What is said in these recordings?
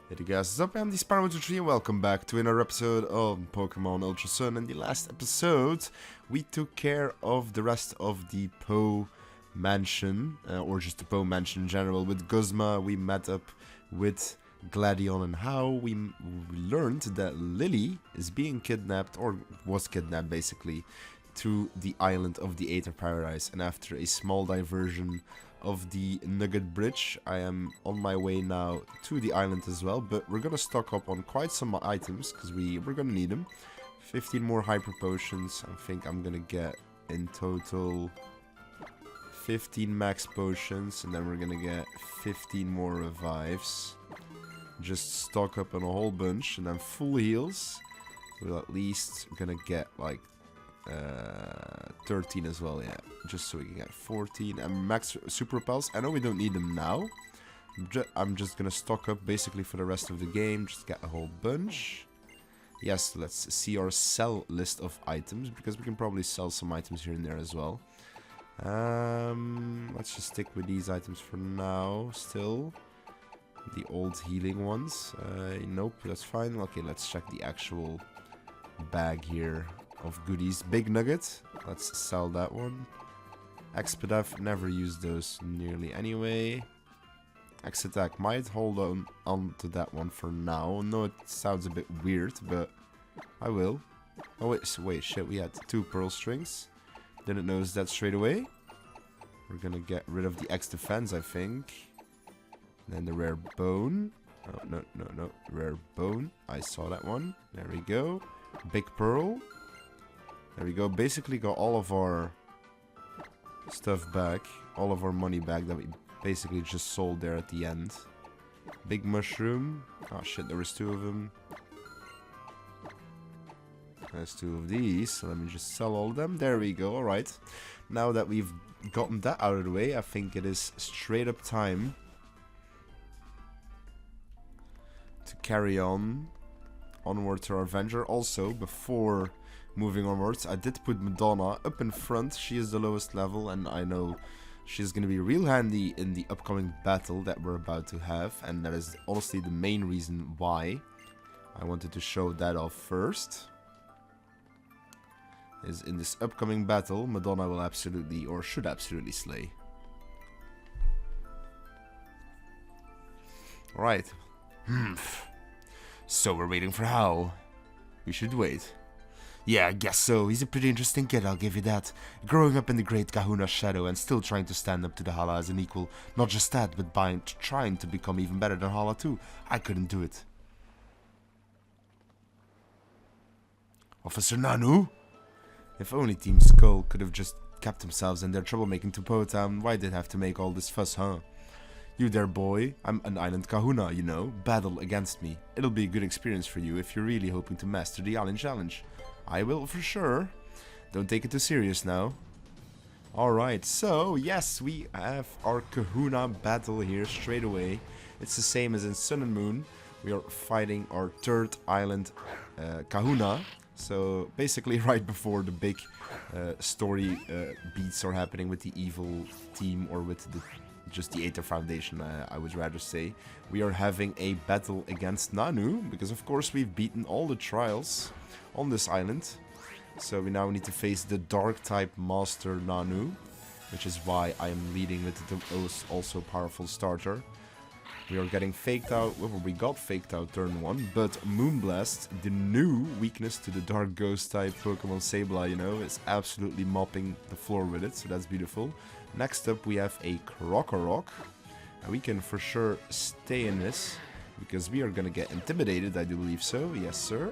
Hey guys, what's up? I'm the Sparrow23 and welcome back to another episode of Pokemon Ultra Sun. In the last episode, we took care of the rest of the Po Mansion, or just the Po Mansion in general. With Guzma, we met up with Gladion and How. We learned that Lily is being kidnapped, or was kidnapped basically, to the island of the Aether Paradise. And after a small diversion of the Nugget Bridge, I am on my way now to the island as well, but we're gonna stock up on quite some items because we're gonna need them. 15 more hyper potions. I think I'm gonna get in total 15 max potions, and then we're gonna get 15 more revives. Just stock up on a whole bunch, and then full heals. We'll at least gonna get like 13 as well, yeah, just so we can get 14 and max super repels. I know we don't need them now. I'm just gonna stock up basically for the rest of the game, just get a whole bunch. Yes, let's see our sell list of items, because we can probably sell some items here and there as well. Let's just stick with these items for now. Still the old healing ones. Nope, that's fine. Okay, let's check the actual bag here of goodies. Big nugget, let's sell that one. Expedef, never use those nearly anyway. X attack, might hold on to that one for now. No, it sounds a bit weird, but I will. Oh wait, shit, we had 2 pearl strings. Didn't notice that straight away. We're gonna get rid of the X defense, I think. And then the rare bone. Oh, no, rare bone. I saw that one. There we go. Big pearl. There we go, basically got all of our stuff back, all of our money back that we basically just sold there at the end. Big mushroom. Oh shit, there was 2 of them. There's 2 of these, so let me just sell all of them. There we go, alright. Now that we've gotten that out of the way, I think it is straight up time to carry on onward to our adventure. Also, before moving onwards, I did put Madonna up in front. She is the lowest level, and I know she's going to be real handy in the upcoming battle that we're about to have, and that is honestly the main reason why I wanted to show that off first. Is in this upcoming battle, Madonna will absolutely, or should absolutely, slay. Alright. So we're waiting for How. We should wait. Yeah, I guess so. He's a pretty interesting kid, I'll give you that. Growing up in the great Kahuna shadow and still trying to stand up to the Hala as an equal. Not just that, but trying to become even better than Hala too. I couldn't do it. Officer Nanu? If only Team Skull could have just kept themselves and their troublemaking to Po Town, why did they have to make all this fuss, huh? You there, boy. I'm an island Kahuna, you know. Battle against me. It'll be a good experience for you if you're really hoping to master the island challenge. I will for sure. Don't take it too serious now. Alright, so yes, we have our Kahuna battle here straight away. It's the same as in Sun and Moon. We are fighting our 3rd island Kahuna. So basically right before the big story beats are happening with the evil team, or with just the Aether Foundation, I would rather say. We are having a battle against Nanu, because of course we've beaten all the trials on this island. So we now need to face the dark type master Nanu, which is why I am leading with the also powerful starter. We are getting faked out, well, we got faked out turn 1, but Moonblast, the new weakness to the dark ghost type Pokemon Sableye, you know, is absolutely mopping the floor with it, so that's beautiful. Next up we have a Krokorok, and we can for sure stay in this, because we are gonna get intimidated, I do believe so, yes sir.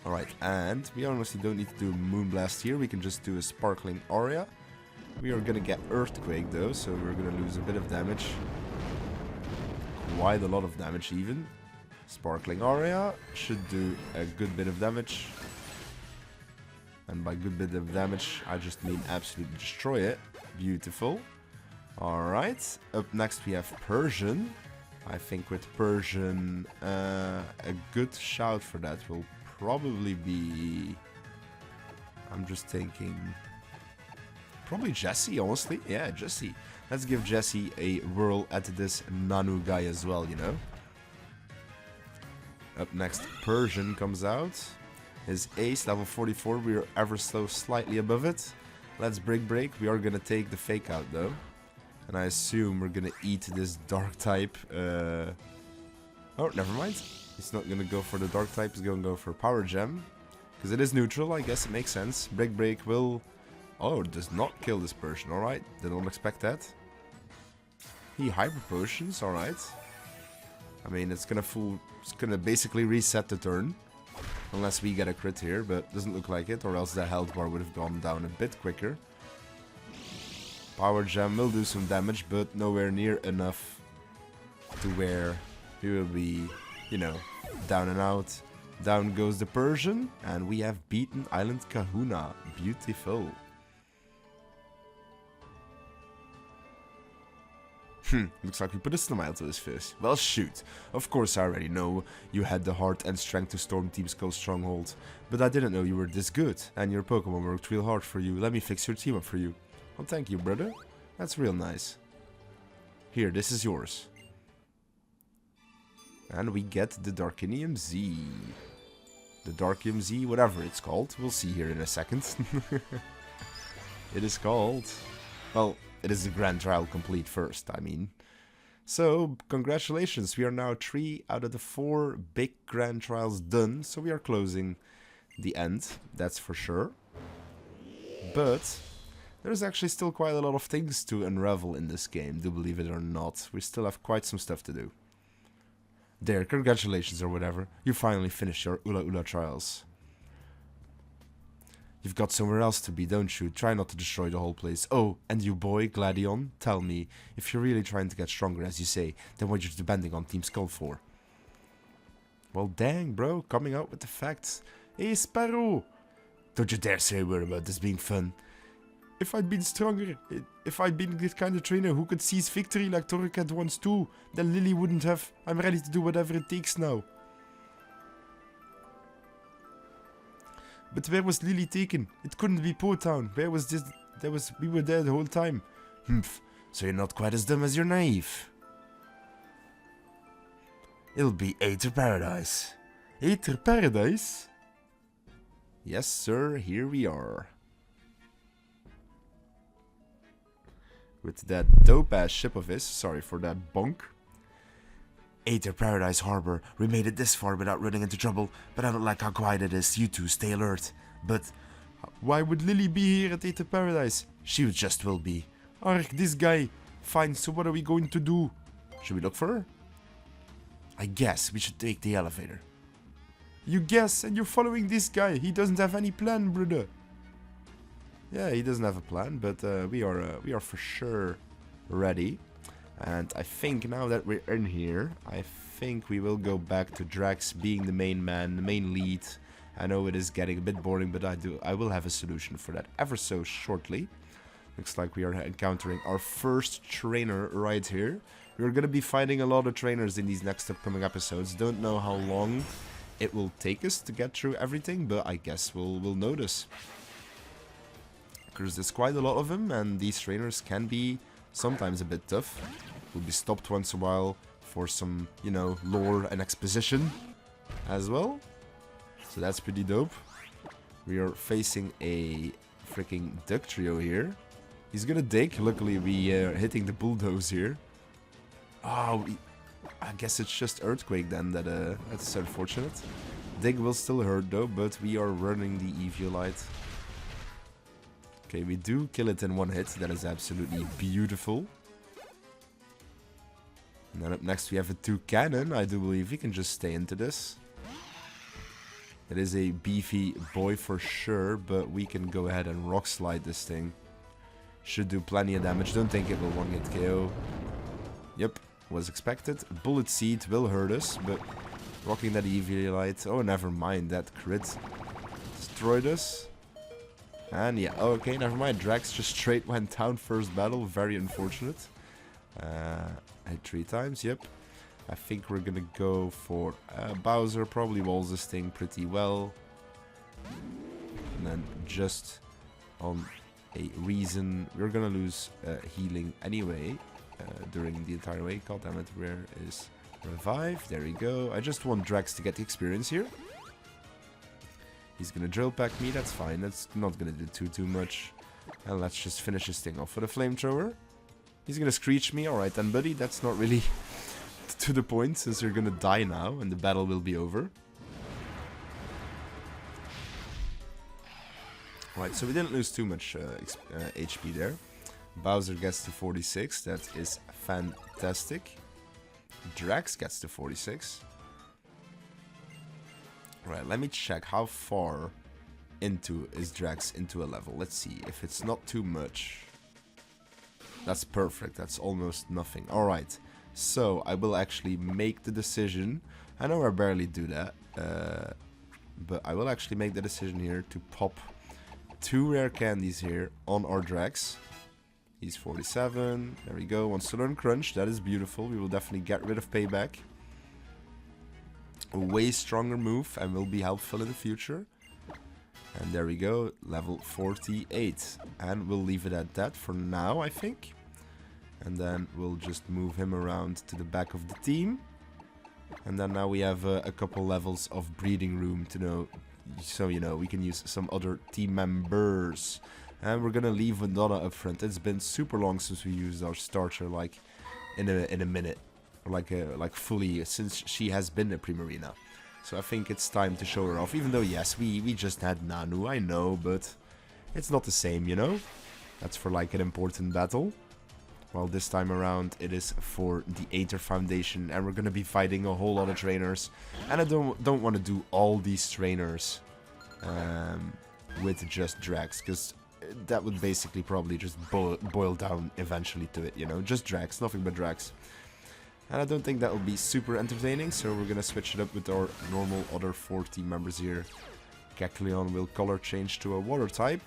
Alright, and we honestly don't need to do Moonblast here, we can just do a Sparkling Aura. We are gonna get Earthquake though, so we're gonna lose a bit of damage. Quite a lot of damage even. Sparkling Aura should do a good bit of damage. And by good bit of damage, I just mean absolutely destroy it. Beautiful. Alright, up next we have Persian. I think with Persian, a good shout for that will probably be... I'm just thinking... Probably Jessie, honestly. Yeah, Jessie. Let's give Jessie a whirl at this Nanu guy as well, you know. Up next, Persian comes out. His ace, level 44, we are ever so slightly above it. Let's break. We are gonna take the fake out though. And I assume we're gonna eat this dark type. Oh, never mind. He's not gonna go for the dark type, he's gonna go for power gem. Because it is neutral, I guess it makes sense. Break will... Oh, it does not kill this Persian, alright. Did not expect that. He hyper potions, alright. I mean, it's gonna basically reset the turn. Unless we get a crit here, but doesn't look like it, or else the health bar would have gone down a bit quicker. Power Gem will do some damage, but nowhere near enough to where he will be, you know, down and out. Down goes the Persian, and we have beaten Island Kahuna. Beautiful. Looks like we put a smile to his face. Well, shoot. Of course I already know you had the heart and strength to storm Team Skull's stronghold. But I didn't know you were this good, and your Pokemon worked real hard for you. Let me fix your team up for you. Well, thank you, brother. That's real nice. Here, this is yours. And we get the Darkinium Z. The Darkium Z, whatever it's called. We'll see here in a second. It is called... Well... It is the grand trial complete first, I mean. So, congratulations, we are now 3 out of the 4 big grand trials done, so we are closing the end, that's for sure. But, there's actually still quite a lot of things to unravel in this game, do believe it or not. We still have quite some stuff to do. There, congratulations or whatever, you finally finished your Ula trials. You've got somewhere else to be, don't you? Try not to destroy the whole place. Oh, and you boy, Gladion, tell me, if you're really trying to get stronger, as you say, then what you're depending on Team Skull for? Well, dang, bro, coming out with the facts. Hey, Sparrow! Don't you dare say a word about this being fun. If I'd been stronger, if I'd been this kind of trainer who could seize victory like Torracat once too, then Lily wouldn't have. I'm ready to do whatever it takes now. But where was Lily taken? It couldn't be Po Town. Where was this? We were there the whole time. Humph. So you're not quite as dumb as you're naive. It'll be Aether Paradise. Aether Paradise? Yes, sir. Here we are. With that dope-ass ship of his. Sorry for that bonk. Aether Paradise Harbor. We made it this far without running into trouble, but I don't like how quiet it is. You two, stay alert. But why would Lily be here at Aether Paradise? She just will be. Ark, this guy. Fine, so what are we going to do? Should we look for her? I guess we should take the elevator. You guess, and you're following this guy. He doesn't have any plan, brother. Yeah, he doesn't have a plan, but we are for sure ready. And I think now that we're in here, I think we will go back to Drax being the main man, the main lead. I know it is getting a bit boring, but I will have a solution for that ever so shortly. Looks like we are encountering our first trainer right here. We're going to be fighting a lot of trainers in these next upcoming episodes. Don't know how long it will take us to get through everything, but I guess we'll notice. Because there's quite a lot of them, and these trainers can be sometimes a bit tough. We'll be stopped once in a while for some, you know, lore and exposition as well. So that's pretty dope. We are facing a freaking duck trio here. He's gonna dig. Luckily, we are hitting the bulldoze here. Oh, I guess it's just Earthquake then. That's unfortunate. Dig will still hurt though, but we are running the Eviolite. Okay, we do kill it in one hit. That is absolutely beautiful. And then up next we have a 2 cannon. I do believe we can just stay into this. It is a beefy boy for sure, but we can go ahead and rock slide this thing. Should do plenty of damage. Don't think it will 1-hit KO. Yep, was expected. Bullet Seed will hurt us, but rocking that Eviolite. Oh, never mind. That crit destroyed us. And yeah, okay, never mind. Drax just straight went down first battle. Very unfortunate. Hit 3 times, yep. I think we're gonna go for Bowser. Probably walls this thing pretty well. And then just on a reason, we're gonna lose healing anyway during the entire way. God damn it, where is Revive, there we go. I just want Drax to get the experience here. He's gonna drill pack me, that's fine. That's not gonna do too much. And let's just finish this thing off with a flamethrower. He's gonna screech me, alright then buddy, that's not really to the point since you're gonna die now and the battle will be over. Right, so we didn't lose too much HP there. Bowser gets to 46, that is fantastic. Drax gets to 46. Right, let me check how far into is Drax into a level. Let's see, if it's not too much. That's perfect, that's almost nothing. Alright, so I will actually make the decision. I know I barely do that, but I will actually make the decision here to pop 2 rare candies here on our Drax. He's 47, there we go, wants to learn Crunch, that is beautiful. We will definitely get rid of Payback. A way stronger move and will be helpful in the future. And there we go, level 48. And we'll leave it at that for now, I think. And then we'll just move him around to the back of the team. And then now we have a couple levels of breeding room to know. So, you know, we can use some other team members. And we're gonna leave Madonna up front. It's been super long since we used our starter, like in a minute. Like fully since she has been a Primarina. So I think it's time to show her off. Even though yes, we just had Nanu, I know, but it's not the same, you know? That's for like an important battle. Well, this time around it is for the Aether Foundation and we're gonna be fighting a whole lot of trainers. And I don't want to do all these trainers with just Drax, because that would basically probably just boil down eventually to it, you know? Just Drax, nothing but Drax. And I don't think that will be super entertaining, so we're gonna switch it up with our normal other 4 team members here. Kecleon will color change to a water type,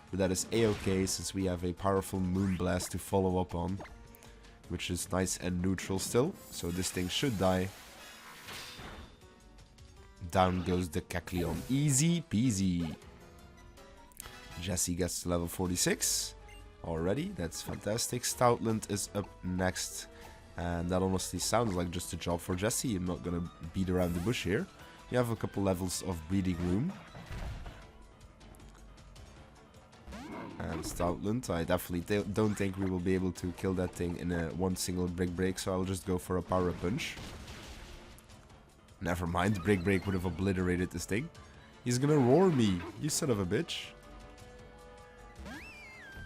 but that is a-okay since we have a powerful Moonblast to follow up on, which is nice and neutral still, so this thing should die. Down goes the Kecleon, easy peasy. Jessie gets to level 46 already, that's fantastic. Stoutland is up next. And that honestly sounds like just a job for Jessie. I'm not gonna beat around the bush here. You have a couple levels of breeding room. And Stoutland, I definitely don't think we will be able to kill that thing in a one single Brick Break, so I'll just go for a Power Punch. Never mind, Brick Break would have obliterated this thing. He's gonna roar me, you son of a bitch.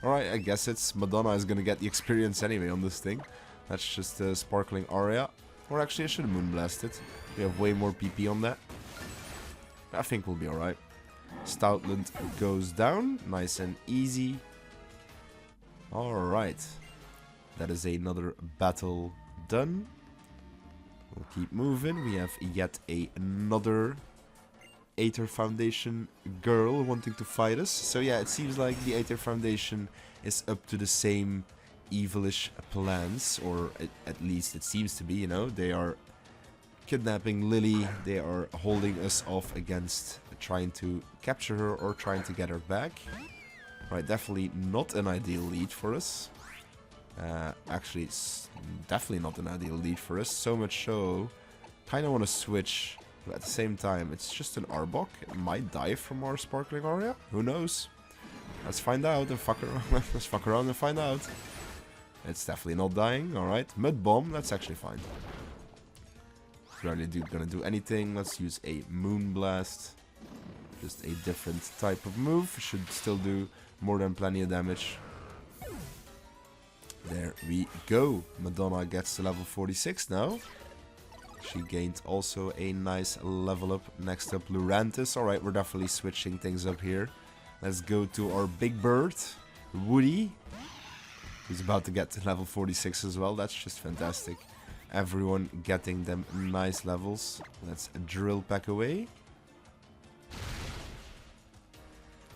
Alright, I guess it's Madonna is gonna get the experience anyway on this thing. That's just a Sparkling Aria. Or actually I should have Moonblast it. We have way more PP on that. I think we'll be alright. Stoutland goes down. Nice and easy. Alright. That is another battle done. We'll keep moving. We have yet another Aether Foundation girl wanting to fight us. So yeah, it seems like the Aether Foundation is up to the same evilish plans, or at least it seems to be, you know. They are kidnapping Lily, they are holding us off against trying to capture her or trying to get her back. Right, definitely not an ideal lead for us. Actually, it's definitely not an ideal lead for us, so much so, kind of want to switch, but at the same time, it's just an Arbok. It might die from our Sparkling Aria, who knows? Let's find out and fuck around. Let's fuck around and find out. It's definitely not dying, alright. Mud Bomb, that's actually fine. Barely gonna do anything. Let's use a Moonblast. Just a different type of move. Should still do more than plenty of damage. There we go. Madonna gets to level 46 now. She gained also a nice level up. Next up, Lurantis. Alright, we're definitely switching things up here. Let's go to our big bird, Woody. He's about to get to level 46 as well. That's just fantastic. Everyone getting them nice levels. Let's drill pack away.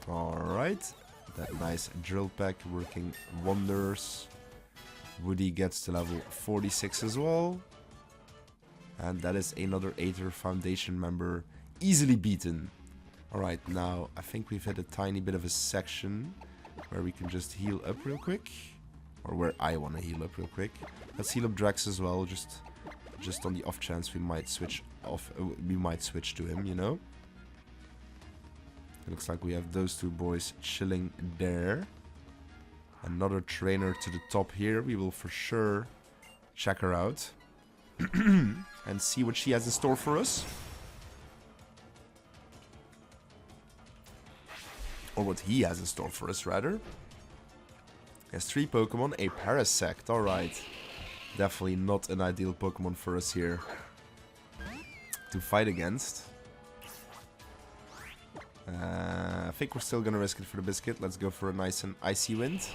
Alright. That nice drill pack working wonders. Woody gets to level 46 as well. And that is another Aether Foundation member easily beaten. Alright, now I think we've hit a tiny bit of a section where we can just heal up real quick. Or where I want to heal up real quick. Let's heal up Drax as well, just Just on the off chance we might switch off, we might switch to him, you know. It looks like we have those two boys chilling there. Another trainer to the top here. We will for sure check her out and see what she has in store for us. Or what he has in store for us, rather. He has 3 Pokemon, a Parasect. Alright. Definitely not an ideal Pokemon for us here to fight against. I think we're still gonna risk it for the biscuit. Let's go for a nice and icy wind.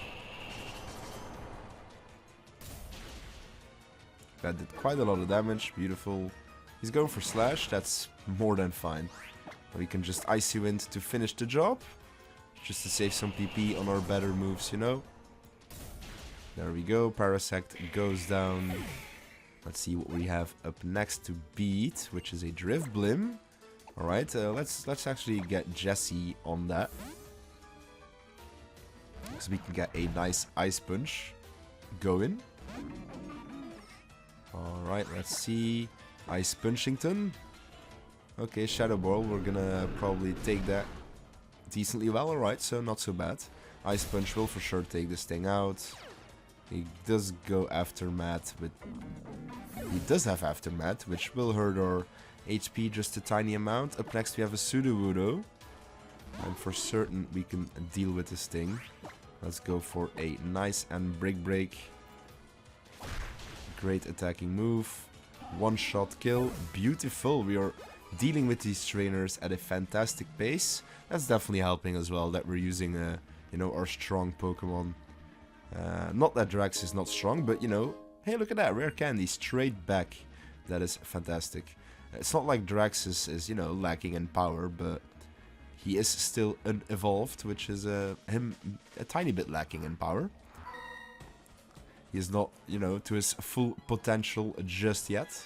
That did quite a lot of damage. Beautiful. He's going for slash. That's more than fine. We can just icy wind to finish the job. Just to save some PP on our better moves, you know. There we go. Parasect goes down. Let's see what we have up next to beat, which is a Drifblim. Alright, let's actually get Jesse on that. So we can get a nice Ice Punch going. Alright, let's see. Ice Punchington. Okay, Shadow Ball, we're gonna probably take that decently well. Alright, so not so bad. Ice Punch will for sure take this thing out. He does go Aftermath, but he does have Aftermath, which will hurt our HP just a tiny amount. Up next we have a Sudowoodo. And for certain we can deal with this thing. Let's go for a nice and break. Great attacking move. One-shot kill. Beautiful. We are dealing with these trainers at a fantastic pace. That's definitely helping as well that we're using you know, our strong Pokemon. Not that Drax is not strong, but you know, hey, look at that. Rare candy straight back. That is fantastic. It's not like Drax is, you know, lacking in power, but he is still unevolved, which is him a tiny bit lacking in power. He is not, you know, to his full potential just yet.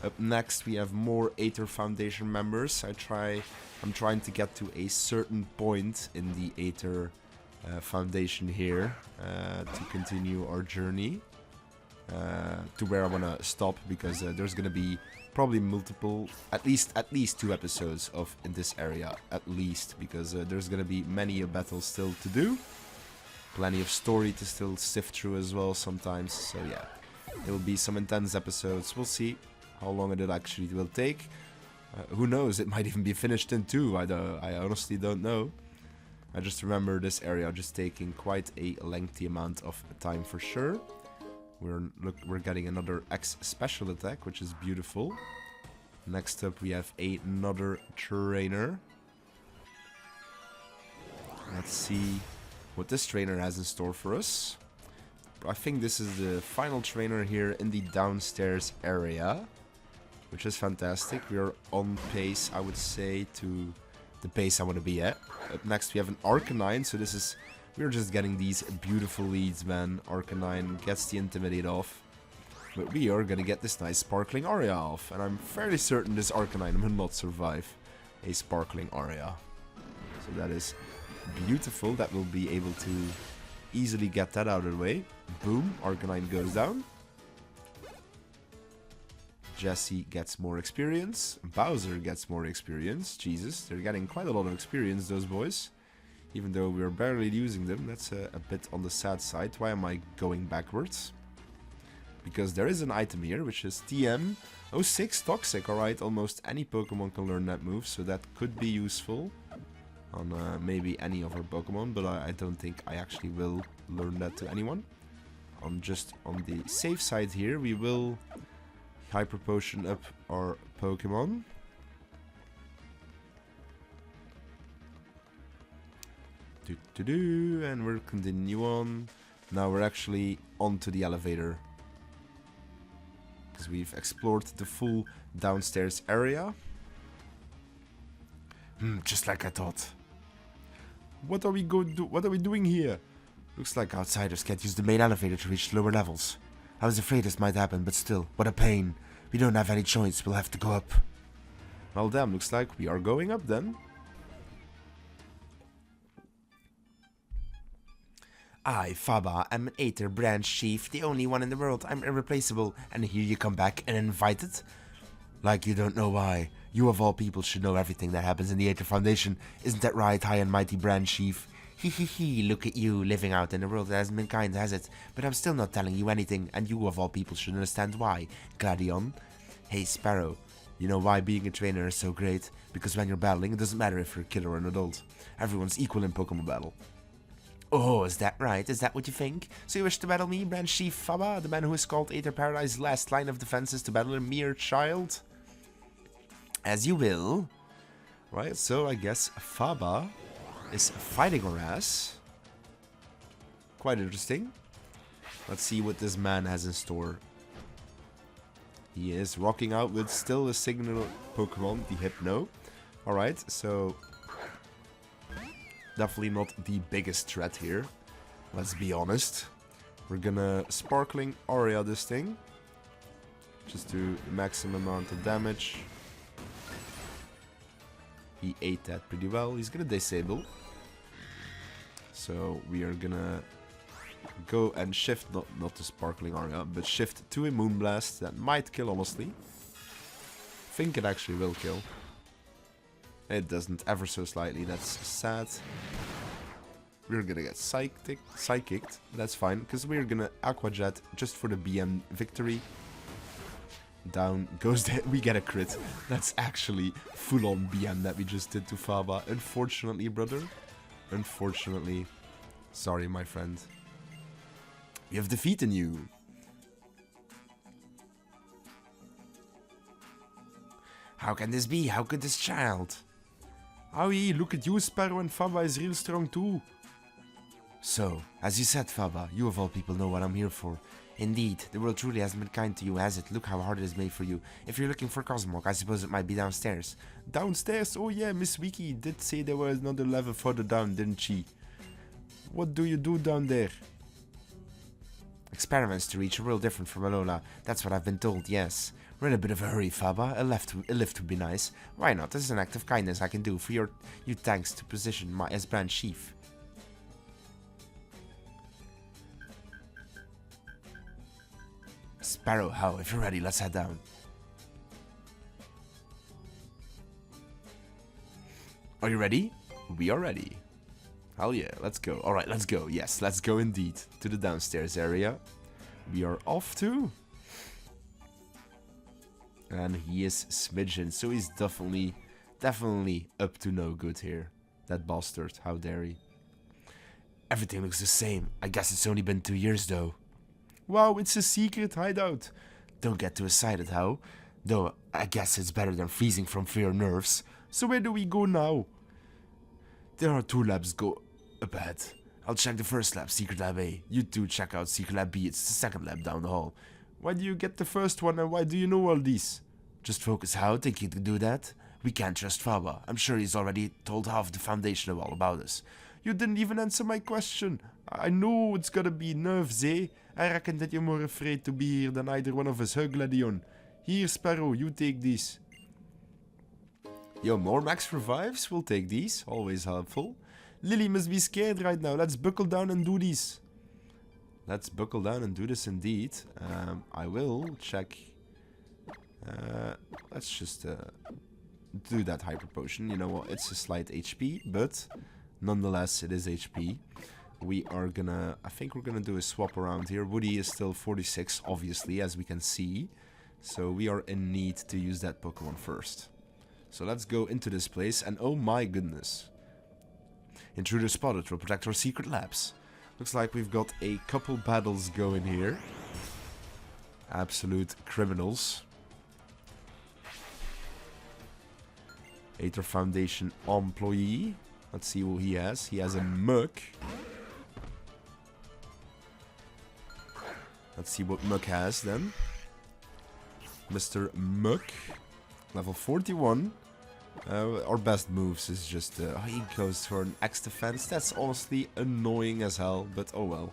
Up next we have more Aether Foundation members. I'm trying to get to a certain point in the Aether Foundation here to continue our journey. To where I want to stop, because there's going to be probably multiple, at least 2 episodes of in this area, at least, because there's going to be many battles still to do. Plenty of story to still sift through as well sometimes, so yeah. It will be some intense episodes. We'll see how long it actually will take. Who knows, it might even be finished in 2, I honestly don't know. I just remember this area just taking quite a lengthy amount of time for sure. We're getting another X special attack, which is beautiful. Next up we have another trainer. Let's see what this trainer has in store for us. I think this is the final trainer here in the downstairs area, which is fantastic. We are on pace, I would say, to the pace I want to be at. Up next we have an Arcanine, so this is... We're just getting these beautiful leads, man. Arcanine gets the Intimidate off. But we are gonna get this nice Sparkling Aria off. And I'm fairly certain this Arcanine will not survive a Sparkling Aria. So that is beautiful. That will be able to easily get that out of the way. Boom, Arcanine goes down. Jesse gets more experience. Bowser gets more experience. Jesus, they're getting quite a lot of experience, those boys. Even though we're barely using them, that's a bit on the sad side. Why am I going backwards? Because there is an item here, which is TM06 Toxic. Alright, almost any Pokemon can learn that move, so that could be useful on maybe any of our Pokemon, but I don't think I actually will learn that to anyone. Just on the safe side here, we will Hyper Potion up our Pokemon. And we'll continue on. Now we're actually onto the elevator, because we've explored the full downstairs area. Just like I thought. What are we doing here? Looks like outsiders can't use the main elevator to reach lower levels. I was afraid this might happen, but still, what a pain. We don't have any choice, we'll have to go up. Well, damn, looks like we are going up then. I, Faba, am an Aether branch chief, the only one in the world. I'm irreplaceable, and here you come back and invited? Like you don't know why. You of all people should know everything that happens in the Aether Foundation. Isn't that right, high and mighty branch chief? Hee, look at you, living out in a world that hasn't been kind, has it? But I'm still not telling you anything, and you of all people should understand why. Gladion? Hey, Sparrow, you know why being a trainer is so great? Because when you're battling, it doesn't matter if you're a kid or an adult. Everyone's equal in Pokemon battle. Oh, is that right? Is that what you think? So you wish to battle me, Branch Chief Faba, the man who is called Aether Paradise's last line of defense is to battle a mere child? As you will. Right, so I guess Faba is fighting our ass. Quite interesting. Let's see what this man has in store. He is rocking out with still a signal Pokemon, the Hypno. Alright, so definitely not the biggest threat here. Let's be honest. We're gonna Sparkling Aura this thing. Just do the maximum amount of damage. He ate that pretty well. He's gonna disable. So we are gonna go and shift, not the Sparkling Aura, but shift to a Moonblast. That might kill, honestly. Think it actually will kill. It doesn't, ever so slightly. That's sad. We're gonna get psychicked. That's fine, because we're gonna Aqua Jet just for the BM victory. Down goes the... We get a crit. That's actually full-on BM that we just did to Faba. Unfortunately, brother. Unfortunately. Sorry, my friend. We have defeated you. How can this be? How could this child? Owie, look at you, Sparrow, and Faba is real strong too. So, as you said, Faba, you of all people know what I'm here for. Indeed, the world truly hasn't been kind to you, has it? Look how hard it is made for you. If you're looking for Cosmog, I suppose it might be downstairs. Downstairs? Oh yeah, Miss Wiki did say there was another level further down, didn't she? What do you do down there? Experiments to reach a world different from Alola. That's what I've been told, yes. We're in a bit of a hurry, Faba. A lift would be nice. Why not? This is an act of kindness I can do for you thanks to position as Branch Chief. Sparrow, how? If you're ready, let's head down. Are you ready? We are ready. Hell yeah, let's go. Alright, let's go. Yes, let's go indeed. To the downstairs area. We are off to. And he is smidgen, so he's definitely up to no good here. That bastard, how dare he. Everything looks the same. I guess it's only been 2 years though. Wow, it's a secret hideout. Don't get too excited, how? Though, I guess it's better than freezing from fear nerves. So where do we go now? There are 2 labs go up ahead. I'll check the first lab, Secret Lab A. You two check out Secret Lab B, it's the second lab down the hall. Why do you get the first one and why do you know all these? Just focus, how? Think you can do that? We can't trust Faba. I'm sure he's already told half the Foundation all about us. You didn't even answer my question. I know it's gotta be nerves, eh? I reckon that you're more afraid to be here than either one of us, huh, Gladion? Here, Sparrow, you take these. Yo, more max revives? We'll take these. Always helpful. Lily must be scared right now. Let's buckle down and do these. Let's buckle down and do this indeed. I will check. Let's just do that hyper potion. You know what? It's a slight HP, but nonetheless, it is HP. We are gonna... I think we're gonna do a swap around here. Woody is still 46, obviously, as we can see. So we are in need to use that Pokemon first. So let's go into this place, and oh my goodness. Intruder spotted will protect our secret labs. Looks like we've got a couple battles going here. Absolute criminals. Aether Foundation employee. Let's see what he has. He has a Muk. Let's see what Muk has then. Mr. Muk. Level 41. Our best moves is just... he goes for an X defense. That's honestly annoying as hell, but oh well.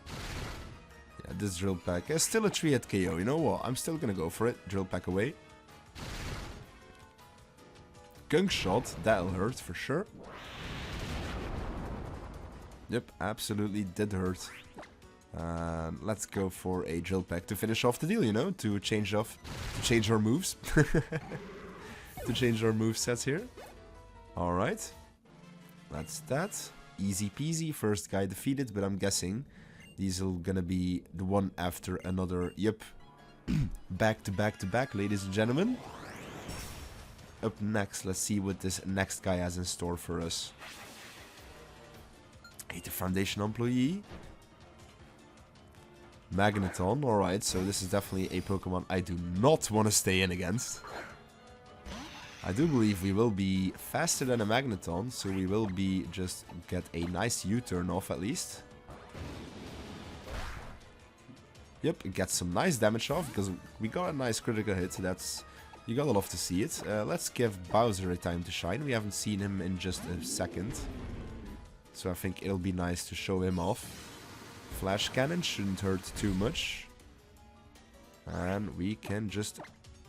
Yeah, this Drill Peck is still a 3-hit KO. You know what? I'm still gonna go for it. Drill Peck away. Gunk Shot. That'll hurt for sure. Yep, absolutely did hurt. Let's go for a drill peck to finish off the deal, you know, to change our moves. To change our move sets here. Alright. That's that. Easy peasy. First guy defeated, but I'm guessing these are gonna be the one after another. Yep. Back to back to back, ladies and gentlemen. Up next, let's see what this next guy has in store for us. The Foundation employee. Magneton, alright, so this is definitely a Pokemon I do not want to stay in against. I do believe we will be faster than a Magneton, so we will be just get a nice U-turn off at least. Yep, get some nice damage off, because we got a nice critical hit, so that's... You gotta love to see it. Let's give Bowser a time to shine. We haven't seen him in just a second. So I think it'll be nice to show him off. Flash Cannon shouldn't hurt too much. And we can just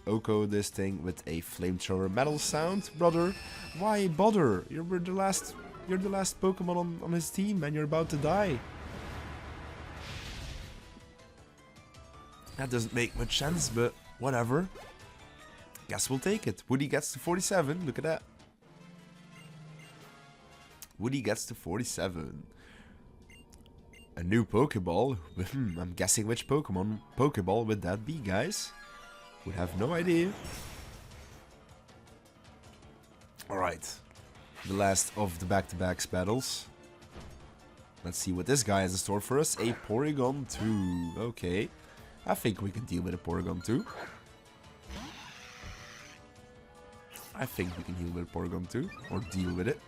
Oko this thing with a flamethrower metal sound. Brother, why bother? You're the last Pokemon on his team and you're about to die. That doesn't make much sense, but whatever. Guess we'll take it. Woody gets to 47. Look at that. Woody gets to 47. A new Pokeball. I'm guessing which Pokeball would that be, guys? Would have no idea. Alright. The last of the back-to-backs battles. Let's see what this guy has in store for us. A Porygon 2. Okay. I think we can deal with a Porygon 2. I think we can deal with a Porygon 2. Or deal with it.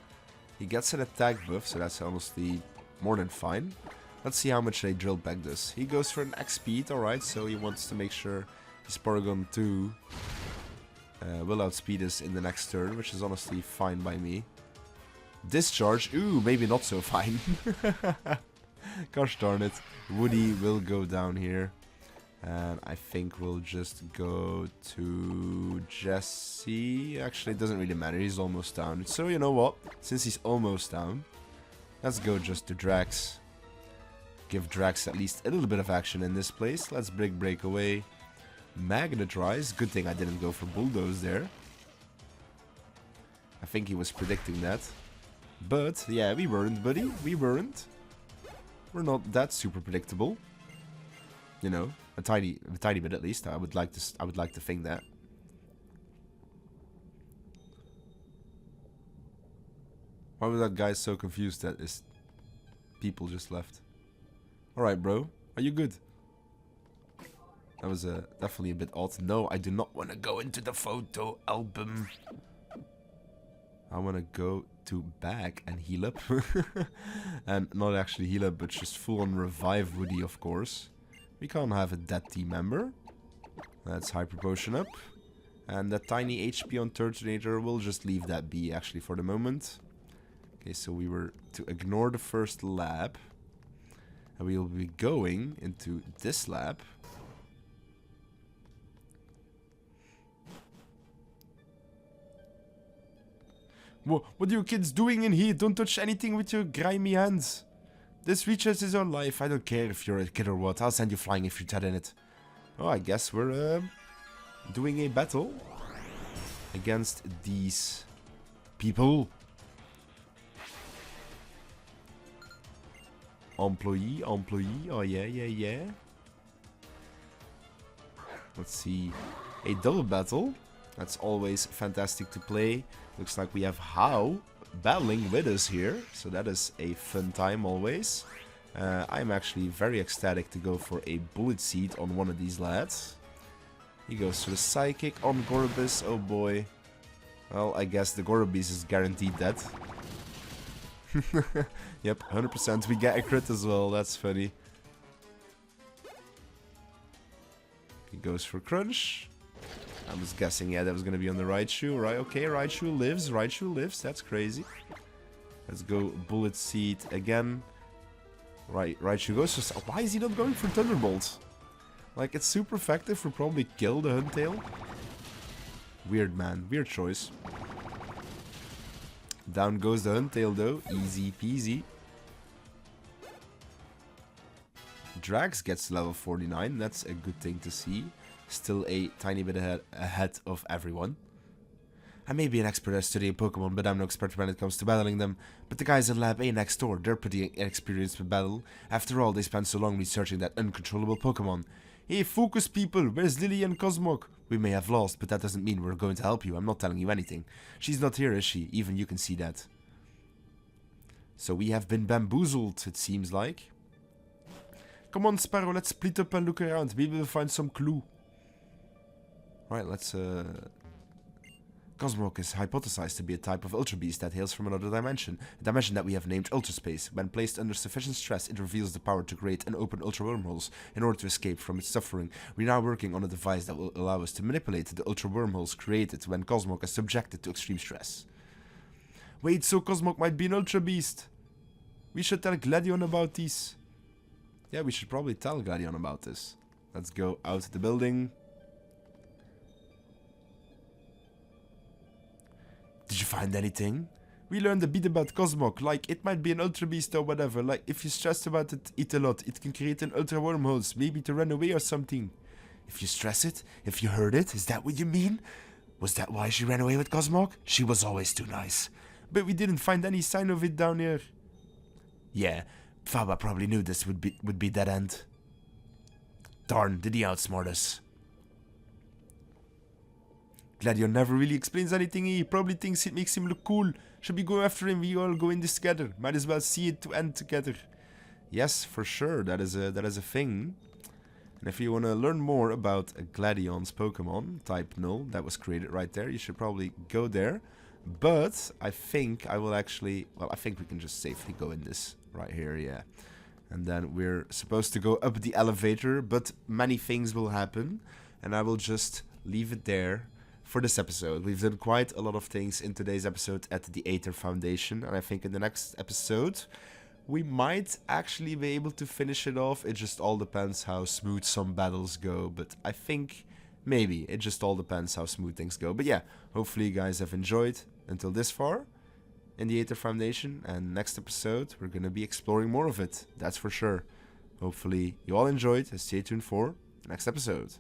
He gets an attack buff, so that's honestly more than fine. Let's see how much a drill peck does. He goes for an X speed, alright, so he wants to make sure his Porygon 2 will outspeed us in the next turn, which is honestly fine by me. Discharge, ooh, maybe not so fine. Gosh darn it. Woody will go down here. And I think we'll just go to Jesse. Actually, it doesn't really matter. He's almost down. So, you know what? Since he's almost down, let's go just to Drax. Give Drax at least a little bit of action in this place. Let's break away. Magnetize. Good thing I didn't go for Bulldoze there. I think he was predicting that. But, yeah, we weren't, buddy. We weren't. We're not that super predictable. You know, a tiny bit at least. I would like to think that. Why was that guy so confused that his people just left? Alright, bro. Are you good? That was definitely a bit odd. No, I do not want to go into the photo album. I want to go to back and heal up. And not actually heal up, but just full on revive Woody, of course. We can't have a dead team member. Let's Hyper Potion up. And that tiny HP on Turtonator, we'll just leave that be actually for the moment. Okay, so we were to ignore the first lab. And we will be going into this lab. What are you kids doing in here? Don't touch anything with your grimy hands. This recharge is your life. I don't care if you're a kid or what. I'll send you flying if you're dead in it. Oh, I guess we're doing a battle against these people. Employee. Oh, yeah. Let's see. A double battle. That's always fantastic to play. Looks like we have How battling with us here, so that is a fun time always. I'm actually very ecstatic to go for a Bullet Seed on one of these lads. He goes for the Psychic on Gorbis, oh boy. Well, I guess the Gorbis is guaranteed dead. Yep, 100% we get a crit as well, that's funny. He goes for Crunch. I was guessing, yeah, that was gonna be on the Raichu, right? Okay, Raichu lives, that's crazy. Let's go Bullet Seed again. Right, Raichu goes for... Why is he not going for Thunderbolt? Like, it's super effective for probably kill the Huntail. Weird, man, weird choice. Down goes the Huntail though, easy peasy. Drax gets to level 49. That's a good thing to see. Still a tiny bit ahead of everyone. I may be an expert at studying Pokemon, but I'm no expert when it comes to battling them. But the guys in Lab A next door, they're pretty inexperienced with battle. After all, they spent so long researching that uncontrollable Pokemon. Hey, focus people, where's Lily and Cosmog? We may have lost, but that doesn't mean we're going to help you. I'm not telling you anything. She's not here, is she? Even you can see that. So we have been bamboozled, it seems like. Come on, Sparrow, let's split up and look around. Maybe we'll find some clue. Right, let's... Cosmog is hypothesized to be a type of Ultra Beast that hails from another dimension. A dimension that we have named Ultra Space. When placed under sufficient stress, it reveals the power to create and open Ultra Wormholes in order to escape from its suffering. We're now working on a device that will allow us to manipulate the Ultra Wormholes created when Cosmog is subjected to extreme stress. Wait, so Cosmog might be an Ultra Beast? We should tell Gladion about these. Yeah, we should probably tell Gladion about this. Let's go out of the building. Did you find anything? We learned a bit about Cosmog, like it might be an Ultra Beast or whatever, like if you stress about it a lot, it can create an Ultra Wormholes, maybe to run away or something. If you stress it? If you heard it? Is that what you mean? Was that why she ran away with Cosmog? She was always too nice. But we didn't find any sign of it down here. Yeah, Faba probably knew this would be dead end. Darn, did he outsmart us? Gladion never really explains anything. He probably thinks it makes him look cool. Should we go after him? We all go in this together. Might as well see it to end together. Yes, for sure. That is a thing. And if you want to learn more about Gladion's Pokemon, type null. That was created right there. You should probably go there. But I think I will actually... Well, I think we can just safely go in this right here, yeah. And then we're supposed to go up the elevator, but many things will happen. And I will just leave it there. For this episode, we've done quite a lot of things in today's episode at the Aether Foundation, and I think in the next episode we might actually be able to finish it off. It just all depends how smooth some battles go, but I think maybe it just all depends how smooth things go. But yeah, hopefully you guys have enjoyed until this far in the Aether Foundation, and next episode we're gonna be exploring more of it, that's for sure. Hopefully you all enjoyed, and stay tuned for the next episode.